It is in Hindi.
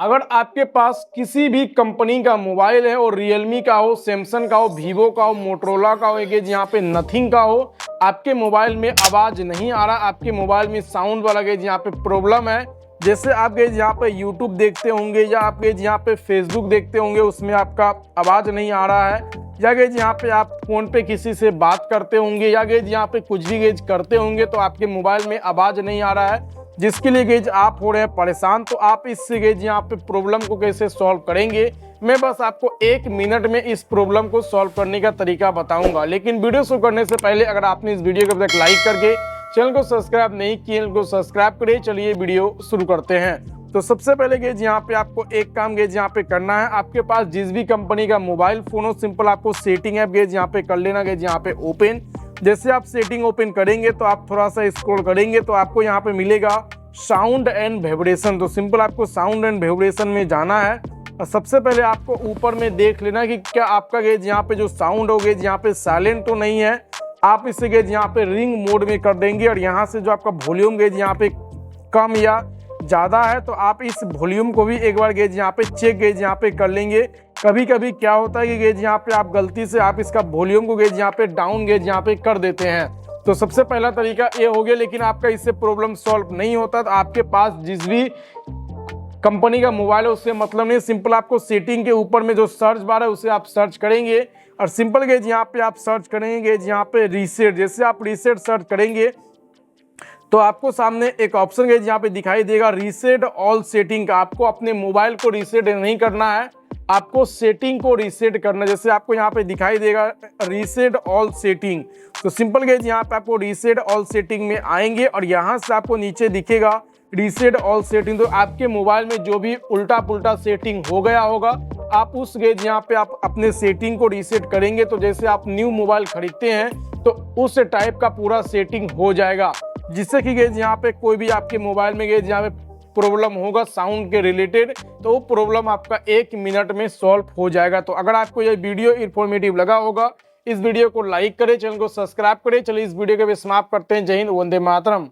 अगर आपके पास किसी भी कंपनी का मोबाइल है और रियलमी का हो, सैमसंग का हो, वीवो का हो, मोटरोला का हो, एक यहाँ पे नथिंग का हो, आपके मोबाइल में आवाज नहीं आ रहा, आपके मोबाइल में साउंड वाला गेज यहाँ पे प्रॉब्लम है। जैसे आप गेज यहाँ पे यूट्यूब देखते होंगे या आप गेज यहाँ पे फेसबुक देखते होंगे, उसमें आपका आवाज नहीं आ रहा है, या गेज यहाँ पे आप फोन पे किसी से बात करते होंगे, या गेज यहाँ पे कुछ भी गेज करते होंगे तो आपके मोबाइल में आवाज नहीं आ रहा है, जिसके लिए गेज आप हो रहे हैं परेशान। तो आप इस गेज यहाँ पे प्रॉब्लम को कैसे सॉल्व करेंगे, मैं बस आपको 1 मिनट में इस प्रॉब्लम को सॉल्व करने का तरीका बताऊंगा। लेकिन वीडियो शुरू करने से पहले अगर आपने इस वीडियो को अब तक लाइक करके चैनल को सब्सक्राइब नहीं किया, चैनल को सब्सक्राइब करिए। चलिए वीडियो शुरू करते हैं। तो सबसे पहले गेज यहाँ पे आपको एक काम गेज यहाँ पे करना है, आपके पास जिस भी कंपनी का मोबाइल फोन हो, सिंपल आपको सेटिंग ऐप गेज यहाँ पे कर लेना। गेज यहाँ पे ओपन, जैसे आप सेटिंग ओपन करेंगे तो आप थोड़ा सा स्क्रॉल करेंगे तो आपको यहाँ पे मिलेगा साउंड एंड वाइब्रेशन। तो सिंपल आपको साउंड एंड वाइब्रेशन में जाना है और सबसे पहले आपको ऊपर में देख लेना कि क्या आपका गेज यहाँ पे जो साउंड हो गेज यहाँ पे साइलेंट तो नहीं है। आप इसे गेज यहाँ पे रिंग मोड में कर देंगे और यहाँ से जो आपका वॉल्यूम गेज यहाँ पे कम या ज़्यादा है तो आप इस वॉल्यूम को भी एक बार गेज यहाँ पे चेक गेज यहाँ पे कर लेंगे। कभी कभी क्या होता है कि गेज यहाँ पे आप गलती से आप इसका वॉल्यूम को गेज यहाँ पे डाउन गेज यहाँ पे कर देते हैं। तो सबसे पहला तरीका ये हो गया, लेकिन आपका इससे प्रॉब्लम सॉल्व नहीं होता तो आपके पास जिस भी कंपनी का मोबाइल है उससे मतलब नहीं, सिंपल आपको सेटिंग के ऊपर में जो सर्च बार है उसे आप सर्च करेंगे और सिंपल गेज यहाँ पे आप सर्च करेंगे गेज यहाँ पे रीसेट। जैसे आप रीसेट सर्च करेंगे तो आपको सामने एक ऑप्शन गेज यहाँ पे दिखाई देगा रीसेट ऑल सेटिंग का। आपको अपने मोबाइल को रीसेट नहीं करना है, आपको सेटिंग को रीसेट करना है। जैसे आपको यहाँ पे दिखाई देगा रीसेट ऑल सेटिंग, तो सिंपल गेज यहाँ पे आपको रीसेट ऑल सेटिंग में आएंगे और यहाँ से आपको नीचे दिखेगा रीसेट ऑल सेटिंग। तो आपके मोबाइल में जो भी उल्टा पुल्टा सेटिंग हो गया होगा आप उस गेज यहाँ पे आप अपने सेटिंग को रीसेट करेंगे तो जैसे आप न्यू मोबाइल खरीदते हैं तो उस टाइप का पूरा सेटिंग हो जाएगा, जिससे कि गेज यहाँ पे कोई भी आपके मोबाइल में गेज यहाँ पे प्रॉब्लम होगा साउंड के रिलेटेड तो वो प्रॉब्लम आपका 1 मिनट में सॉल्व हो जाएगा। तो अगर आपको ये वीडियो इंफॉर्मेटिव लगा होगा, इस वीडियो को लाइक करें, चैनल को सब्सक्राइब करें। चलिए इस वीडियो को भी समाप्त करते हैं। जय हिंद, वंदे मातरम।